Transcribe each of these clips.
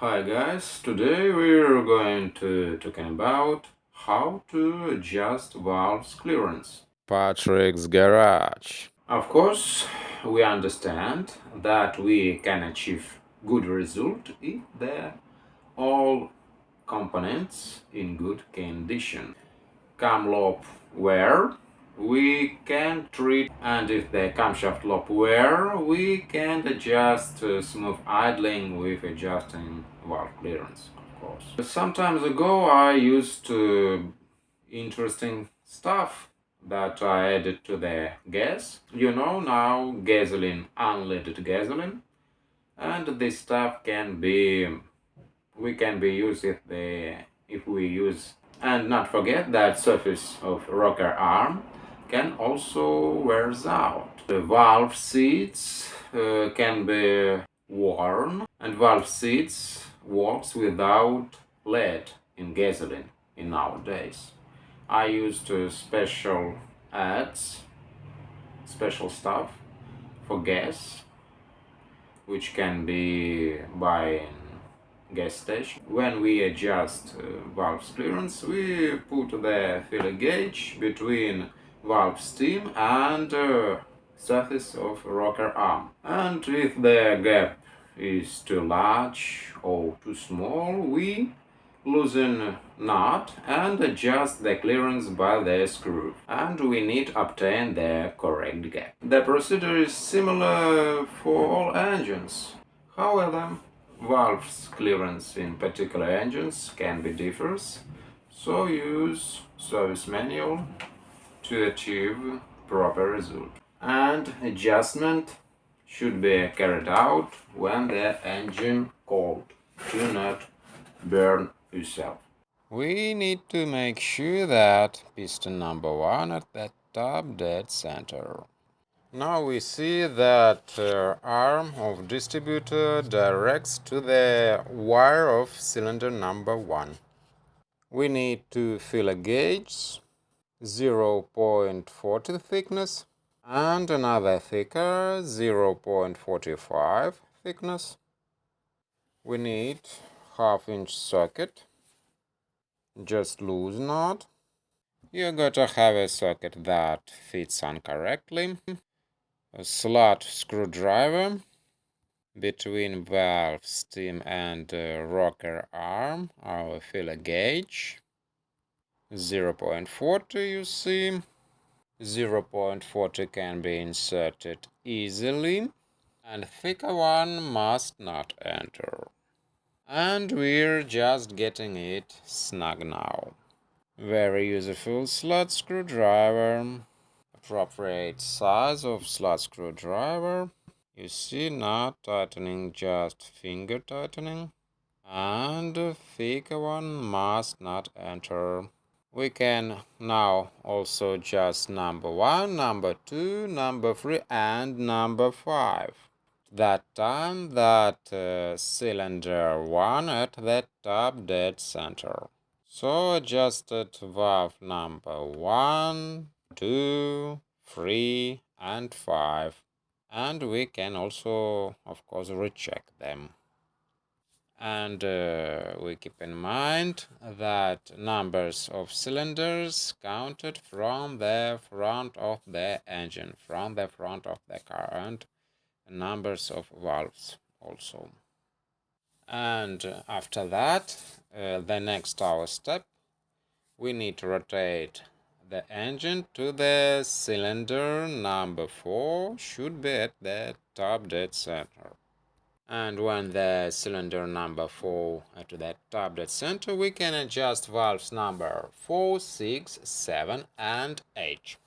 Hi guys, today we're going to talking about how to adjust valves clearance. Patrick's Garage. Of course, we understand that we can achieve good result if the all components in good condition. Cam lobe wear we can treat, and if the camshaft lobe wear we can adjust smooth idling with adjusting valve clearance, of course. Some times ago I used interesting stuff that I added to the gas. Now gasoline, unleaded gasoline, and this stuff can be used if we use. And not forget that surface of rocker arm can also wears out. The valve seats can be worn, and valve seats works without lead in gasoline in nowadays. I used special ads, special stuff for gas, which can be by gas station. When we adjust valve clearance, we put the filler gauge between valve stem and surface of rocker arm. And if the gap is too large or too small, we loosen nut and adjust the clearance by the screw, and we need to obtain the correct gap. The procedure is similar for all engines. However, valves clearance in particular engines can be differs, so use service manual to achieve proper result. And adjustment should be carried out when the engine cold. Do not burn yourself. We need to make sure that piston number 1 at the top dead center. Now we see that arm of distributor directs to the wire of cylinder number 1. We need to fill a gauge 0.40 thickness and another thicker 0.45 thickness. We need half-inch socket, just loose knot. You're going to have a socket that fits on correctly, a slot screwdriver between valve stem and rocker arm, our filler gauge, 0.40 you see. 0.40 can be inserted easily, and thicker one must not enter. And we're just getting it snug now. Very useful slot screwdriver. Appropriate size of slot screwdriver. You see, not tightening, just finger tightening. And thicker one must not enter. We can now also adjust number 1, number 2, number 3, and number 5. That time that cylinder 1 at the top dead center. So adjusted valve number 1, 2, 3, and 5. And we can also, of course, recheck them. And we keep in mind that numbers of cylinders counted from the front of the engine, from the front of the car, and numbers of valves also. And after that, the next our step, we need to rotate the engine to the cylinder number 4, should be at the top dead center. And when the cylinder number 4 at the top dead center, we can adjust valves number 4, 6, 7, and 8.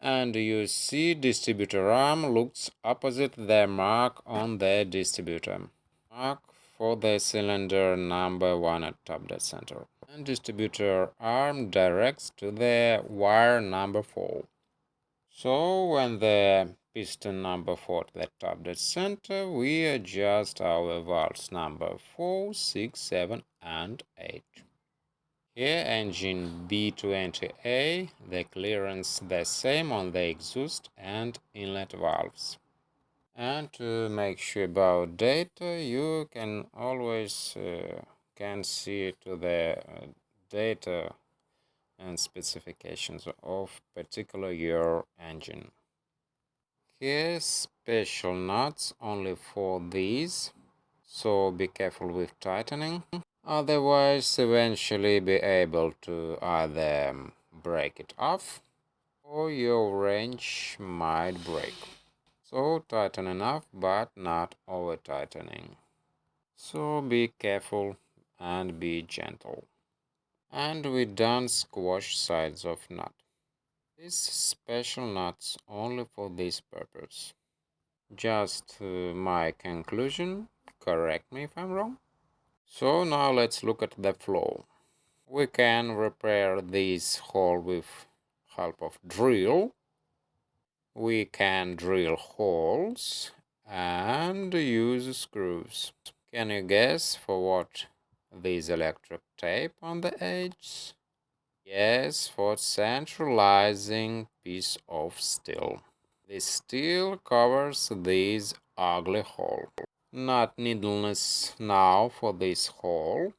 And you see distributor arm looks opposite the mark on the distributor. Mark for the cylinder number 1 at top dead center. And distributor arm directs to the wire number 4. So when the piston number 4 at the top dead center, we adjust our valves number 4, 6, 7, and 8. Here engine B20A, the clearance the same on the exhaust and inlet valves. And to make sure about data, you can always can see to the data and specifications of particular your engine. Here's special nuts only for these, so be careful with tightening, otherwise eventually be able to either break it off or your wrench might break. So tighten enough but not over tightening. So be careful and be gentle. And we don't squash sides of nut. These special nuts only for this purpose. Just my conclusion, correct me if I'm wrong. So now let's look at the flow. We can repair this hole with help of drill. We can drill holes and use screws. Can you guess for what this electric tape on the edge? Yes, for centralizing piece of steel. The steel covers this ugly hole. Not needless now for this hole.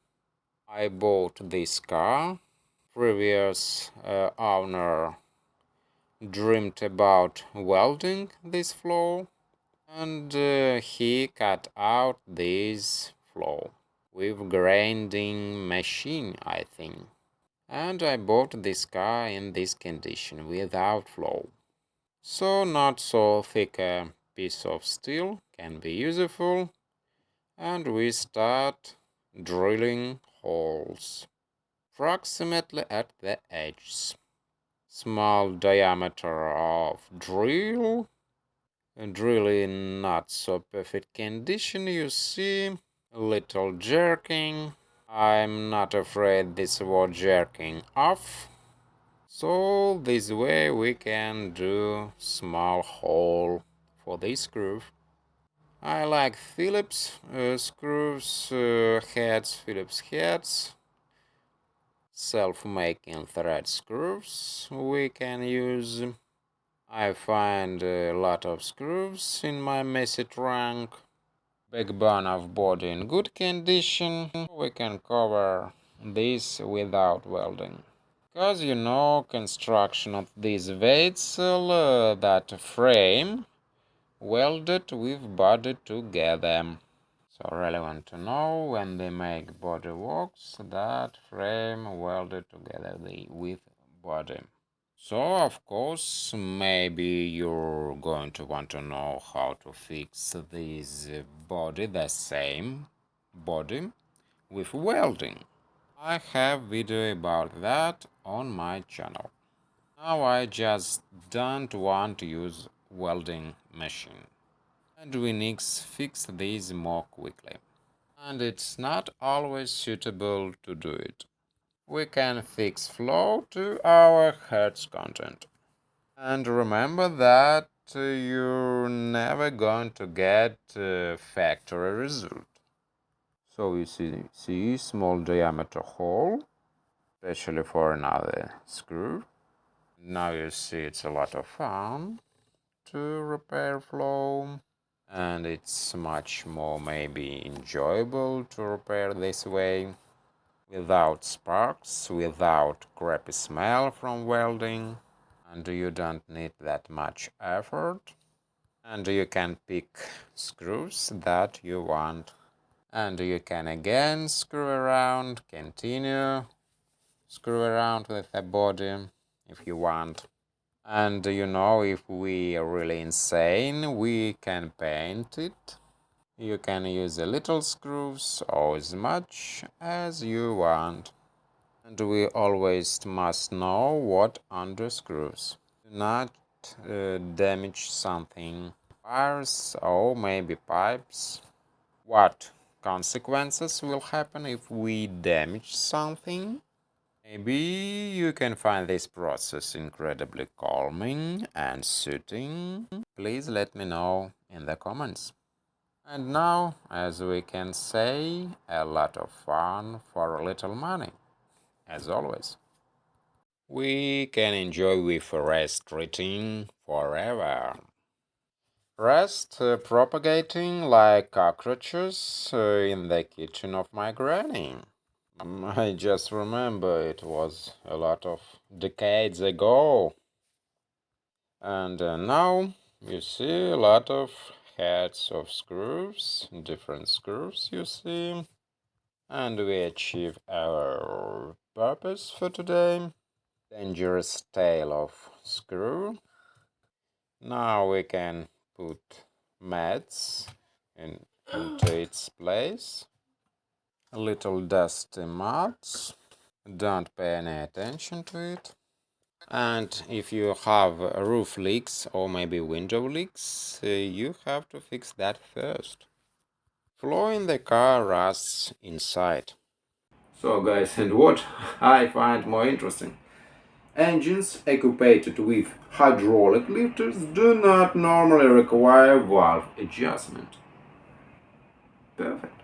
I bought this car. Previous owner dreamed about welding this floor, and he cut out this floor with grinding machine, I think. And I bought this car in this condition without flow. So not so thick a piece of steel can be useful, and we start drilling holes approximately at the edges. Small diameter of drill, in not so perfect condition, you see, a little jerking. I'm not afraid this was jerking off. So this way we can do small hole for this screw. I like Phillips screws, Phillips heads, self-making thread screws we can use. I find a lot of screws in my messy trunk. Backbone of body in good condition. We can cover this without welding. Because you know, construction of this vessel, that frame welded with body together. So relevant to know when they make body works, that frame welded together with body. So of course maybe you're going to want to know how to fix this body, the same body, with welding. I have video about that on my channel. Now I just don't want to use welding machine, and we need to fix these more quickly. And it's not always suitable to do it. We can fix flow to our hertz content. And remember that you're never going to get a factory result. So you see small diameter hole, especially for another screw. Now you see it's a lot of fun to repair flow, and it's much more maybe enjoyable to repair this way, without sparks, without crappy smell from welding, and you don't need that much effort, and you can pick screws that you want, and you can again screw around, continue screw around with the body if you want. And you know, if we are really insane, we can paint it. You can use a little screws or as much as you want. And we always must know what under screws. Do not damage something, wires or maybe pipes. What consequences will happen if we damage something? Maybe you can find this process incredibly calming and soothing. Please let me know in the comments. And now, as we can say, a lot of fun for a little money, as always. We can enjoy with rest treating forever. Rest propagating like cockroaches in the kitchen of my granny. I just remember it was a lot of decades ago. And now you see a lot of heads of screws, different screws you see. And we achieve our purpose for today. Dangerous tail of screw. Now we can put mats into its place. A little dusty mats. Don't pay any attention to it. And if you have roof leaks or maybe window leaks, you have to fix that first. Floor in the car rusts inside. So guys, and what I find more interesting, engines equipped with hydraulic lifters do not normally require valve adjustment. Perfect.